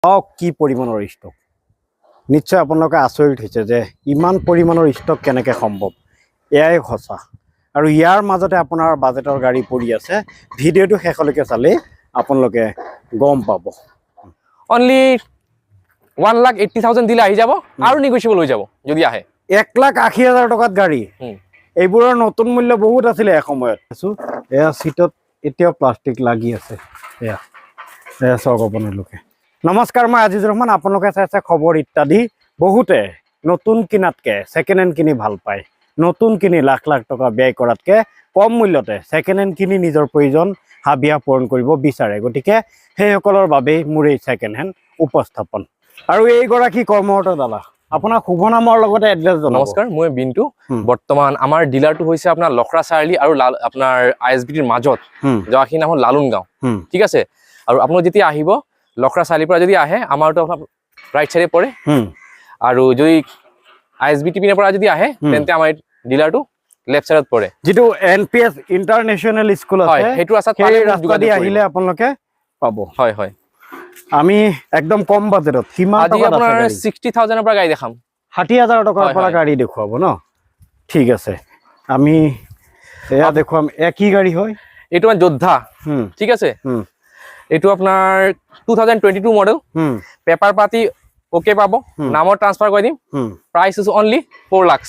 কি পৰিমাণৰ ষ্টক নিশ্চয় আপোনালোকে আচৰিত হৈছে যে ইমান পৰিমাণৰ ষ্টক কেনেকৈ সম্ভৱ এয়াই সঁচা আৰু ইয়াৰ মাজতে আপোনাৰ বাজেটৰ গাড়ী পৰি আছে ভিডিঅ'টো শেষলৈকে চালে আপোনালোকে গম পাব অনলি 1,80,000 দিলে আহি যাব আৰু নেগোচিয়েবল হৈ যাব যদি আহে 1,80,000 টকাত গাড়ী এইবোৰৰ নতুন মূল্য বহুত আছিলে এসময়ত এয়া সিটত এতিয়াও প্লাষ্টিক লাগি আছে এয়া এয়া চাওক আপোনালোকে নমস্কাৰ মই আজিজুৰ ৰহমান আপোনালোকে চাইছে খবৰ ইত্যাদি বহুতে নতুন কিনাতকে সেকেন্ড হ্যান্ড কিনি ভাল পায় নতুন কিনি লাখ লাখ টকা ব্যয় কৰাতকে কম মূল্যতে সেকেন্ড হ্যান্ড কিনি নিজৰ প্ৰয়োজন হাবিয়া পূৰণ কৰিব বিচাৰে গতিকে সেইসকলৰ বাবে মোৰ এই সেকেন্ড হ্যান্ড উপস্থাপন আৰু এই গৰাকী কৰ্মৰত দাদা আপোনাৰ শুভ নামৰ লগতে এড্ৰেছ জনাব নমস্কাৰ মই বিন্তু বৰ্তমান আমাৰ ডিলাৰটো হৈছে আপোনাৰ লখৰা চাৰিআলি আৰু আপোনাৰ আইএসবিটিৰ মাজত যাখিনি নাম হ'ল লালুন গাঁও ঠিক আছে আৰু আপোনালোক যেতিয়া আহিব লখৰা চাৰিআলিৰ পৰা যদি আহে আমাৰটো আপোনাৰ ৰাইট সাইডে পৰে আৰু যদি আইএসবিটি পিনৰ পৰা যদি আহে তেন্তে আমাৰ ডিলাৰটো লেফট সাইডত পৰে যেটো এনপিএস ইন্টাৰনেশনাল স্কুল আছে হেতু আছে সেই ৰাস্তা দি আহিলে আপোনালোকে পাব হয় হয় আমি একদম কম বাজেটত কিমান টকা আপোনাৰ 60,000 ৰ পৰা গাড়ী দেখাম 60,000 টকাৰ পৰা গাড়ী দেখুৱাব ন ঠিক আছে আমি এয়া দেখুৱাম কি গাড়ী হয় এইটো যোদ্ধা ঠিক আছে এইটো আপোনাৰ 2022 মডেল পেপাৰ পাতি ওকে পাব নামৰ ট্ৰান্সফাৰ কৰি দিম price is only 4 lakh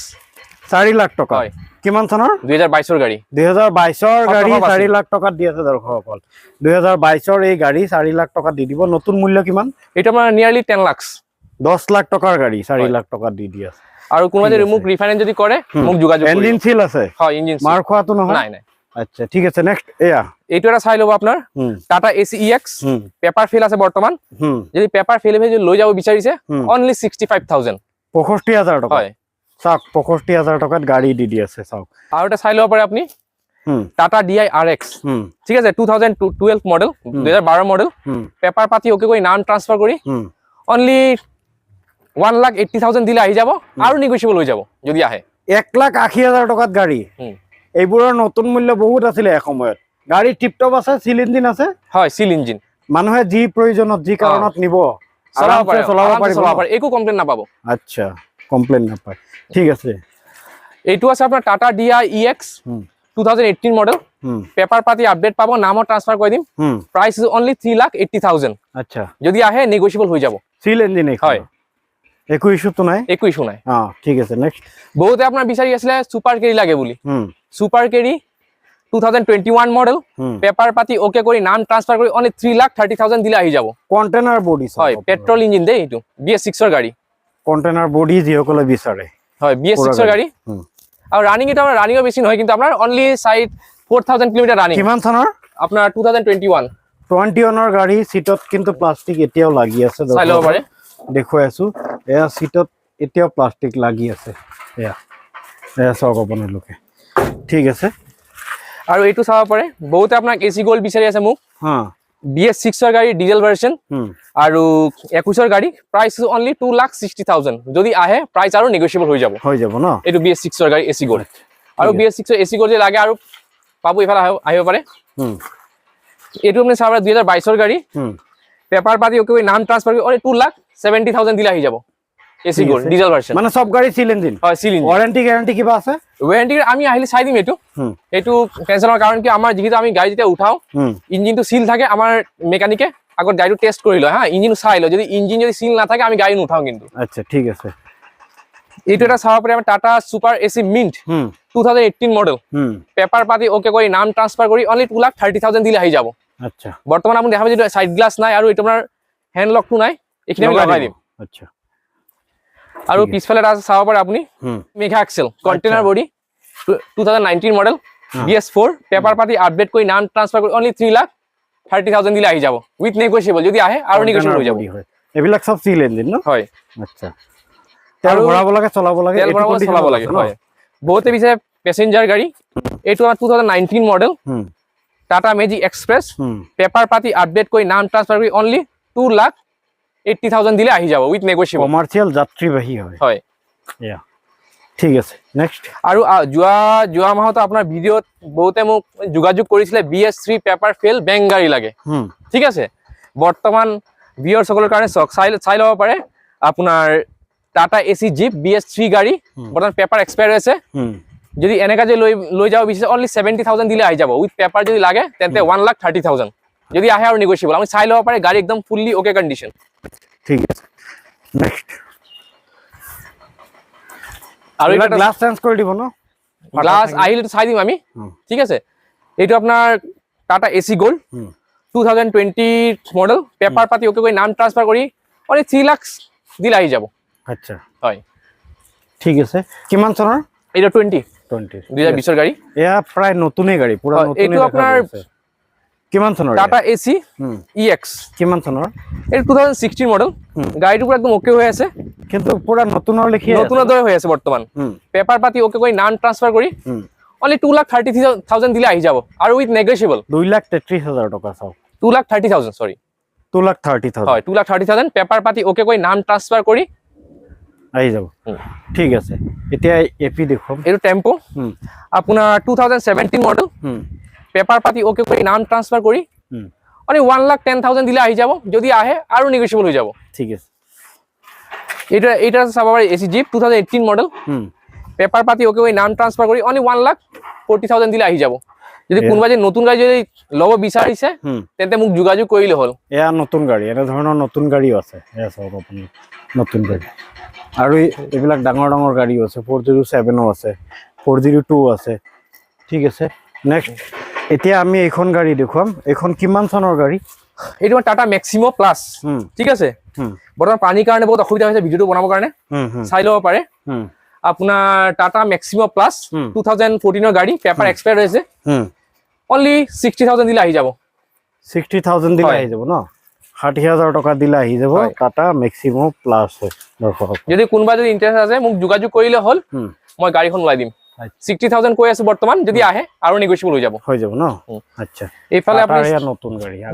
4 lakh টকা কিমান চনৰ 2022 ৰ গাড়ী 2022 ৰ গাড়ী 4 লাখ টকা দি আছে দৰ্শকসকল 2022 ৰ এই গাড়ী 4 লাখ টকা দি দিব নতুন মূল্য কিমান এটা আমাৰ নিয়াৰলি 10 লাখ 10 লাখ টকাৰ গাড়ী 4 লাখ টকা দি দি আছে আৰু কোনোবা যদি মোক ৰিফাইনেন্স যদি কৰে মোক যোগাযোগ কৰিব ইঞ্জিন সিল আছে হয় ইঞ্জিন মাৰ খোৱাটো নহয় নাই নাই আচ্ছা ঠিক আছে নেক্সট এয়া এইটো এটা চাই লব আপোনাৰ Tata AC EX paper fail আছে বৰ্তমান যদি পেপাৰ ফেল হৈ লৈ যাব বিচাৰিছে অনলি 65,000 65,000 টকা হয় চাওক 65,000 টকাত গাড়ী দি আছে চাওক আৰু এটা চাই লব পাৰে আপুনি টাটা ডিআই আৰএক্স ঠিক আছে 2012 মডেল 2012 মডেল পেপাৰ পাতি ওকে কৰি নাম ট্ৰান্সফাৰ কৰি অনলি 1,80,000 দিলে আহি যাব আৰু নেগোচিয়েবল হৈ যাব যদি আহে 1,80,000 টকাত গাড়ী এইবোৰৰ নতুন মূল্য বহুত আছিলে এসময়ত গাড়ী টিপটপ আছে সিল ইঞ্জিন আছে হয় সিল ইঞ্জিন মানুহে যি প্ৰয়োজনত যি কাৰণত নিব চলাব পাৰে একো কমপ্লেইন নাপাব আচ্ছা কমপ্লেইন নাপায় ঠিক আছে এইটো আছে আপোনাৰ Tata DI EX 2018 model paper পাতি আপডেট পাব নামৰ ট্ৰান্সফাৰ কৰি দিম প্ৰাইস ইজ অনলি 3,80,000 আচ্ছা যদি আহে নেগোচিয়েবল হৈ যাব সিল ইঞ্জিন হয় একো ইস্যু তো নাই একো ইস্যু নাই ঠিক আছে নেক্সট বহুতে আপোনাৰ বিচাৰি আছিলে সুপাৰ কেৰি লাগে বুলি সুপাৰ কেৰি 2021 মডেল পেপাৰ পাতি ওকে কৰি নাম ট্ৰান্সফাৰ কৰি অনলি 3,30,000 দিলে আহি যাব কন্টেইনাৰ বডি হয় পেট্ৰল ইঞ্জিন দেই এইটো BS6 ৰ গাড়ী কন্টেইনাৰ বডি যিসকলে বিচাৰে হয় BS6 ৰ গাড়ী আৰু ৰানিং এটা ৰানিংও বেছি নহয় কিন্তু আপোনাৰ অনলি সাইড 4,000 কিলোমিটাৰ ৰানিং কিমান চনৰ আপোনাৰ 2021 ৰ গাড়ী সিটত কিন্তু প্লাষ্টিক এতিয়াও লাগি আছে চাই লব পাৰে দেখুৱাই আছো এয়া সিটত এতিয়াও প্লাষ্টিক লাগি আছে এয়া এয়া চাওক আপোনালোকে ঠিক আছে আৰু এইটো চাব পাৰে বহুতে আপোনাক এসি গোল্ড বিচাৰি আছে মোক BS6 ৰ গাড়ী ডিজেল ভাৰ্সন আৰু 21 ৰ গাড়ী প্ৰাইস অনলি 2,60,000 যদি আহে প্ৰাইস আৰু নেগোচিয়েবল হৈ যাব ন এইটো BS6 ৰ গাড়ী এসি গোল্ড আৰু BS6 ৰ এসি গোল্ড যে লাগে আৰু পাবো ইফালে আহিব পাৰে এইটো আপুনি চাব 2022 ৰ গাড়ী পেপাৰ পাতি ওকে নাম ট্ৰান্সফাৰ কৰি 2,70,000 দিলে আহি যাব এসি গোল্ড ডিজেল ভাৰ্সন মানে সব গাড়ী সিল ইঞ্জিন হয় সিল ইঞ্জিন ওয়াৰেন্টি গ্যাৰান্টি কিবা আছে ওয়াৰেন্টি আমি আহিলে চাই দিম এইটো টেনশনৰ কাৰণ কি আমাৰ যিটো আমি গাড়ী যেতিয়া উঠাও ইঞ্জিনটো সিল থাকে আমাৰ মেকানিকে আগত গাড়ীটো টেষ্ট কৰি লয় ইঞ্জিন চাই লয় যদি ইঞ্জিন যদি সিল না থাকে আমি গাড়ী নুঠাও কিন্তু আচ্ছা ঠিক আছে এইটো এটা চাব পাৰে আমাৰ Tata super AC mint 2018 model paper পাতি ওকে কৰি নাম ট্ৰান্সফাৰ কৰি অনলি 2,30,000 দিলে আহি যাব আচ্ছা বৰ্তমান আপুনি দেখাব যে সাইড গ্লাছ নাই আৰু এইটো আপোনাৰ হ্যান্ড লকটো নাই এইখিনি আমি লগাই দিম আচ্ছা আৰু পিছফালে আছে চাব পাৰে আপুনি Mega XL container body 2019 model BS4 paper পাতি আপডেট কৰি নাম ট্ৰান্সফাৰ কৰি অনলি 3,30,000 দিলে আহি যাব উইথ নেগোচিয়েবল যদি আহে আৰু নেগোচিয়েবল হৈ যাব এবিলাক সব সিল ইঞ্জিন ন হয় আচ্ছা তেল ভৰাব লাগে চলাব লাগে তেল ভৰাব চলাব লাগে হয় বহুতে বিচাৰে প্যাসেঞ্জাৰ গাড়ী এইটো 2019 model Tata magic express paper পাতি আপডেট কৰি নাম ট্ৰান্সফাৰ কৰি অনলি 2,80,000 দিলে আহি যাব উইথ নেগোচিয়েবল কমাৰ্শিয়াল যাত্ৰীবাহী হয় ইয়া ঠিক আছে নেক্সট আৰু যোৱা মাহত আপোনাৰ ভিডিঅ'ত বহুতে মোক যোগাযোগ কৰিছিলে BS3 পেপাৰ ফেল বেংক গাড়ী লাগে ঠিক আছে বৰ্তমান ভিউয়াৰ সকলৰ কাৰণে চাই ল'ব পাৰে আপোনাৰ টাটা এচি জিপ BS3 গাড়ী বৰ্তমান পেপাৰ এক্সপায়াৰ হৈছে যদি এনেকা যে লৈ যাব বিচাৰে অনলি 70,000 দিলে আহি যাব উইথ পেপাৰ যদি লাগে তেন্তে 1,30,000 যদি আহে আৰু নেগোশিয়েবল আমি চাই ল'ব পাৰে গাড়ী একদম ফুললি ওকে কন্ডিশন ঠিক আছে নেক্সট আৰু এটা গ্লাস চেঞ্জ কৰি দিব ন গ্লাস আহিলে চাই দিম আমি ঠিক আছে এইটো আপোনাৰ Tata AC gold 2020 model paper পাতি ওকে কৰি নাম ট্ৰান্সফাৰ কৰি অনলি 3 লাখ দিলে আহি যাব আচ্ছা হয় ঠিক আছে কিমান চনৰ এটা 20 2020 গাড়ী এয়া প্ৰায় নতুনে গাড়ী পুৰা নতুনে এইটো আপোনাৰ কিমান চনৰ টাটা এসি EX কিমান চনৰ এই 2016 মডেল গাড়ীটো পুৰা একদম ওকে হৈ আছে কিন্তু পুৰা নতুনৰ লিখি নতুনৰ দৰে হৈ আছে বৰ্তমান পেপাৰ পাতি ওকে কৰি নাম ট্ৰান্সফাৰ কৰি অনলি 2,30,000 দিলে আহি যাব আৰু উইথ নেগোশিয়েবল 2,33,000 টকা চাও 2,30,000 সৰি 2,30,000 হয় 2,30,000 পেপাৰ পাতি ওকে কৰি নাম ট্ৰান্সফাৰ কৰি আহি যাব ঠিক আছে এতিয়া এপি দেখুম এইটো টেম্পো আপোনাৰ 2017 মডেল পেপাৰ পাতি ওকে কৰি নাম ট্ৰান্সফাৰ কৰি অনলি 1,10,000 দিলে আহি যাব যদি আহে আৰু নেগোশিয়েবল হৈ যাব ঠিক আছে এটা চাব পাৰে এসি জিপ 2018 মডেল পেপাৰ পাতি ওকে কৰি নাম ট্ৰান্সফাৰ কৰি অনলি 1,40,000 দিলে আহি যাব যদি কোনোবা যে নতুন গাড়ী যদি ল'ব বিচাৰিছে তেন্তে মোক যোগাযোগ কৰিলে হ'ল এয়া নতুন গাড়ী এনে ধৰণৰ নতুন গাড়ীও আছে এয়া চাওক আপুনি নতুন গাড়ী আৰু এইবিলাক ডাঙৰ ডাঙৰ গাড়ীও আছে 407 আছে 402 আছে ঠিক আছে নেক্সট এতিয়া আমি এইখন গাড়ী দেখুৱাম এইখন কিমান চনৰ গাড়ী এইটো টাটা মেক্সিমো প্লাস ঠিক আছে বৰ্তমান পানীৰ কাৰণে বহুত অসুবিধা হৈছে ভিডিওটো বনাবৰ কাৰণে চাই ল'ব পাৰে আপোনাৰ টাটা মেক্সিমো প্লাস 2014 ৰ গাড়ী পেপাৰ এক্সপায়াৰ হৈছে অনলি 60,000 দিলে আহি যাব 60,000 দিলে আহি যাব ন 60,000 টকা দিলে আহি যাব টাটা মেক্সিমো প্লাস যদি কোনোবা যদি ইন্টাৰেষ্ট আছে মোক যোগাযোগ কৰিলে হ'ল মই গাড়ীখন ওলাই দিম 60,000 কৈ আছে বৰ্তমান যদি আহে আৰু নেগোশিয়েবল হৈ যাব ন আচ্ছা এইফালে আপুনি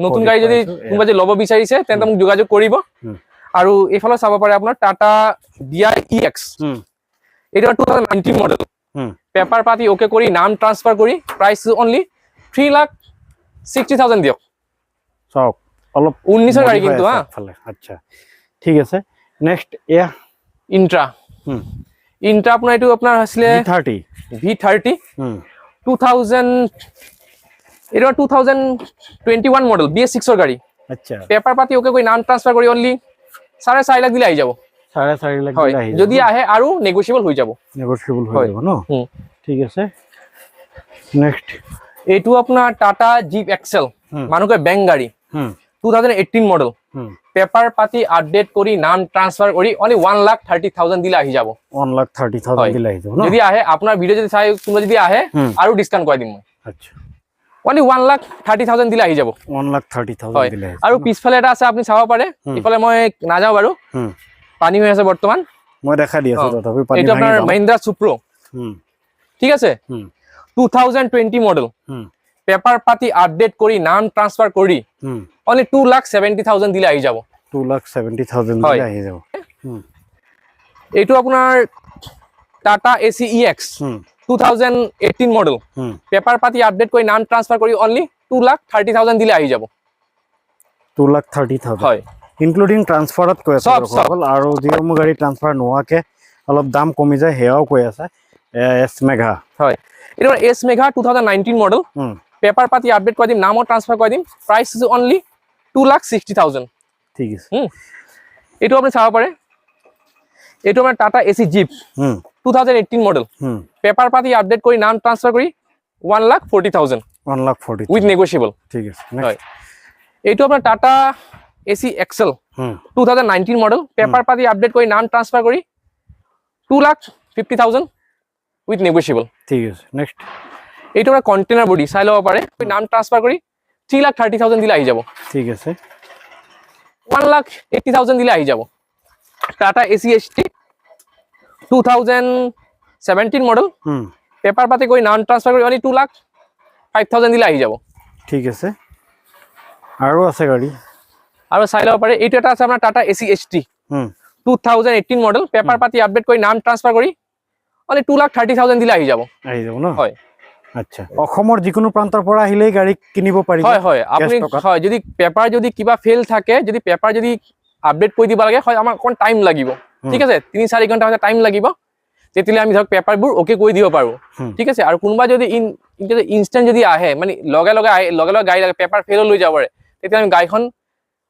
নতুন গাড়ী যদি কোনোবা যে ল'ব বিচাৰিছে তেন্তে মোক যোগাযোগ কৰিব আৰু এইফালে চাব পাৰে আপোনাৰ টাটা DI-EX এটা 2019 মডেল পেপাৰ পাতি ওকে কৰি নাম ট্ৰান্সফাৰ কৰি প্ৰাইস অনলি 3,60,000 দিয়ক চাওক অলপ 19 ৰ গাড়ী কিন্তু আচ্ছা ঠিক আছে নেক্সট এয়া ইন্ট্ৰা আপোনাৰ এইটো আপোনাৰ হৈছিলে V30 2000 এটা 2021 মডেল BS6 ৰ গাড়ী আচ্ছা পেপাৰ পাতি ওকে কৰি নাম ট্ৰান্সফাৰ কৰি অনলি 4.5 লাখ দিলে আহি যাব 4.5 লাখ দিলে আহি যাব যদি আহে আৰু নেগোশিয়েবল হৈ যাব ন ঠিক আছে নেক্সট এইটো আপোনাৰ টাটা জিপ এক্সেল মানুহে বেংক গাড়ী 2018 মডেল পেপাৰ পাতি আপডেট কৰি নাম ট্ৰান্সফাৰ কৰি অনলি 1,30,000 দিলে আহি যাব 1,30,000 দিলে আহি যাব ন যদি আহে আপোনাৰ ভিডিও যদি চাই কোনোবা যদি আহে আৰু ডিসকাউন্ট কৰি দিম মই আচ্ছা অনলি 1,30,000 দিলে আহি যাব 1,30,000 দিলে আৰু পিছফালে এটা আছে আপুনি চাব পাৰে ইফালে মই নাযাও বাৰু পানী হৈ আছে বৰ্তমান মই দেখা দি আছো তথাপি পানী এইটো আপোনাৰ মহিন্দ্ৰা সুপ্ৰো ঠিক আছে 2020 মডেল পেপাৰ পাতি আপডেট কৰি নাম ট্ৰান্সফাৰ কৰি অনলি 2,70,000 দিলে আহি যাব 2,70,000 দিলে আহি যাব এইটো আপোনাৰ Tata AC EX 2018 model paper পাতি আপডেট কৰি নাম ট্ৰান্সফাৰ কৰি অনলি 2,30,000 দিলে আহি যাব 2,30,000 হয় ইনক্লুডিং ট্ৰান্সফাৰত কৈ আছে আৰু যিসমূহ গাড়ী ট্ৰান্সফাৰ নোহোৱাকে অলপ দাম কমি যায় সেয়াও কৈ আছে এস মেঘা হয় এইটো এস মেঘা 2019 মডেল পেপাৰ পাতি আপডেট কৰি দিম নামও ট্ৰান্সফাৰ কৰি দিম প্ৰাইস ইজ অনলি 2,60,000 ঠিক আছে এইটো আপুনি চাব পাৰে এইটো আমাৰ Tata Ace Zip 2018 model paper পাতি আপডেট কৰি নাম ট্ৰান্সফাৰ কৰি 1,40,000 1,40,000 উইথ নেগোশিয়েবল ঠিক আছে হয় এইটো আপোনাৰ Tata Ace XL 2019 model paper পাতি আপডেট কৰি নাম ট্ৰান্সফাৰ কৰি 2,50,000 উইথ নেগোশিয়েবল ঠিক আছে নেক্সট এইটো আপোনাৰ কন্টেইনাৰ বডি চাই ল'ব পাৰে নাম ট্ৰান্সফাৰ কৰি 3,30,000 দিলে আহি যাব ঠিক আছে 1,80,000 দিলে আহি যাব Tata AC ST 2017 model paper পাতি কৰি নাম ট্ৰান্সফাৰ কৰি অনলি 2,05,000 দিলে আহি যাব ঠিক আছে আৰু আছে গাড়ী আৰু চাই ল'ব পাৰে এইটো এটা আছে আপোনাৰ Tata AC ST 2018 model paper পাতি আপডেট কৰি নাম ট্ৰান্সফাৰ কৰি অনলি 2,30,000 দিলে আহি যাব ন হয় আচ্ছা অসমৰ যিকোনো প্ৰান্তৰ পৰা আহিলেই গাড়ী কিনিব পাৰিব হয় হয় আপুনি হয় যদি পেপাৰ যদি কিবা ফেল থাকে যদি পেপাৰ যদি আপডেট কৰি দিব লাগে হয় আমাৰ অকণ টাইম লাগিব ঠিক আছে 3-4 ঘণ্টা টাইম লাগিব তেতিয়ালে আমি ধৰক পেপাৰবোৰ ওকে কৰি দিব পাৰো ঠিক আছে আৰু কোনোবা যদি ইনষ্টেন্ট যদি আহে মানে লগে লগে গাড়ী লাগে পেপাৰ ফেল লৈ যাব পাৰে তেতিয়া আমি গাড়ীখন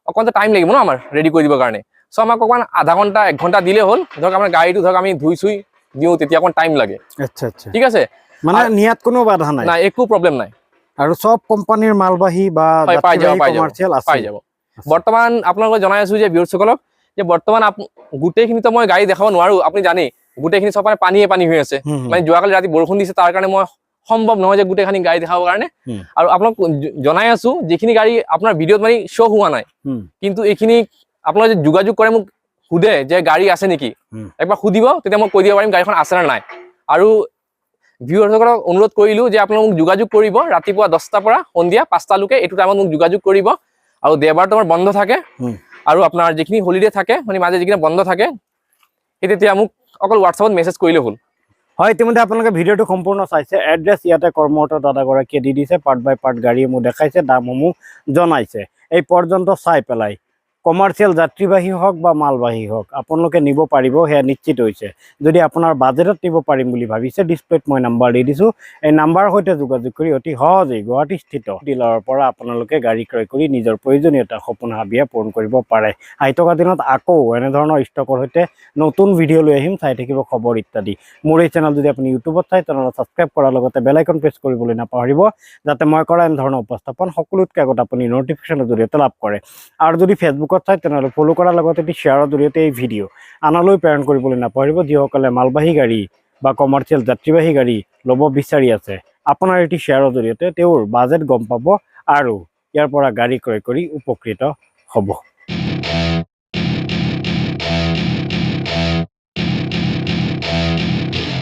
অকণ টাইম লাগিব ন আমাৰ ৰেডি কৰি দিবৰ কাৰণে সো আমাক অকণ আধা ঘণ্টা 1 ঘণ্টা দিলে হ'ল ধৰক আমাৰ গাড়ীটো ধৰক আমি ধুই চুই দিওঁ তেতিয়া অকণ টাইম লাগে আচ্ছা আচ্ছা ঠিক আছে মানে নিয়াত কোনো বাধা নাই নাই একো প্ৰব্লেম নাই আৰু সব কোম্পানীৰ মালবাহী বা কমাৰ্চিয়েল আছে পাই যাব বৰ্তমান আপোনালোকক জনাই আছো যে ভিউয়াৰসকলক যে বৰ্তমান গোটেইখিনিতো মই গাড়ী দেখাব নোৱাৰো আপুনি জানে গোটেইখিনি সব মানে পানী হৈ আছে মানে যোৱাকালি ৰাতি বৰষুণ দিছে তাৰ কাৰণে মই সম্ভৱ নহয় যে গোটেইখিনি গাড়ী দেখাবৰ কাৰণে আৰু আপোনাক জনাই আছো যিখিনি গাড়ী আপোনাৰ ভিডিঅ'ত মানে শ্ব' হোৱা নাই কিন্তু এইখিনি আপোনালোকে যোগাযোগ কৰে মোক সুধে যে গাড়ী আছে নেকি একবাৰ সুধিব তেতিয়া মই কৈ দিব পাৰিম গাড়ীখন আছে নে নাই আৰু ভিউয়াৰসকলক অনুৰোধ কৰিলো যে আপোনালোকে মোক যোগাযোগ কৰিব ৰাতিপুৱা 10টাৰ পৰা সন্ধিয়া 5টা লৈকে এইটো টাইমত মোক যোগাযোগ কৰিব আৰু দেওবাৰটো আমাৰ বন্ধ থাকে আৰু আপোনাৰ যিখিনি হলিডে থাকে মানে মাজে যিখিনি বন্ধ থাকে সেই তেতিয়া মোক অকল হোৱাটছআপত মেছেজ কৰিলে হ'ল হয় ইতিমধ্যে আপোনালোকে ভিডিঅ'টো সম্পূৰ্ণ চাইছে এড্ৰেছ ইয়াতে কৰ্মৰত দাদাগৰাকীয়ে দি দিছে পাৰ্ট বাই পাৰ্ট গাড়ীয়ে মোক দেখাইছে দামসমূহ জনাইছে এই পৰ্যন্ত চাই পেলাই কমাৰ্চিয়েল যাত্ৰীবাহী হওক বা মালবাহী হওক আপোনালোকে নিব পাৰিব সেয়া নিশ্চিত হৈছে যদি আপোনাৰ বাজেটত নিব পাৰিম বুলি ভাবিছে ডিসপ্লেত মই নাম্বাৰ দি দিছোঁ এই নাম্বাৰৰ সৈতে যোগাযোগ কৰি অতি সহজেই গুৱাহাটীস্থিত ডিলাৰৰ পৰা আপোনালোকে গাড়ী ক্ৰয় কৰি নিজৰ প্ৰয়োজনীয়তা সপোন হাবিয়া পূৰণ কৰিব পাৰে আহি থকা দিনত আকৌ এনেধৰণৰ ষ্টকৰ সৈতে নতুন ভিডিঅ' লৈ আহিম চাই থাকিব খবৰ ইত্যাদি মোৰ এই চেনেল যদি আপুনি ইউটিউবত চাই তেনেহ'লে ছাবস্ক্ৰাইব কৰাৰ লগতে বেল আইকন প্ৰেছ কৰিবলৈ নাপাহৰিব যাতে মই কৰা এনেধৰণৰ উপস্থাপন সকলোতকৈ আগত আপুনি ন'টিফিকেশ্যনৰ জৰিয়তে লাভ কৰে আৰু যদি ফেচবুকত চাই তেনেহ'লে ফ'ল' কৰাৰ লগতে এটি শ্বেয়াৰৰ জৰিয়তে এই ভিডিঅ' আনলৈ প্ৰেৰণ কৰিবলৈ নাপাহৰিব যিসকলে মালবাহী গাড়ী বা কমাৰ্চিয়েল যাত্ৰীবাহী গাড়ী ল'ব বিচাৰি আছে আপোনাৰ এটি শ্বেয়াৰৰ জৰিয়তে তেওঁৰ বাজেট গম পাব আৰু ইয়াৰ পৰা গাড়ী ক্ৰয় কৰি উপকৃত হ'ব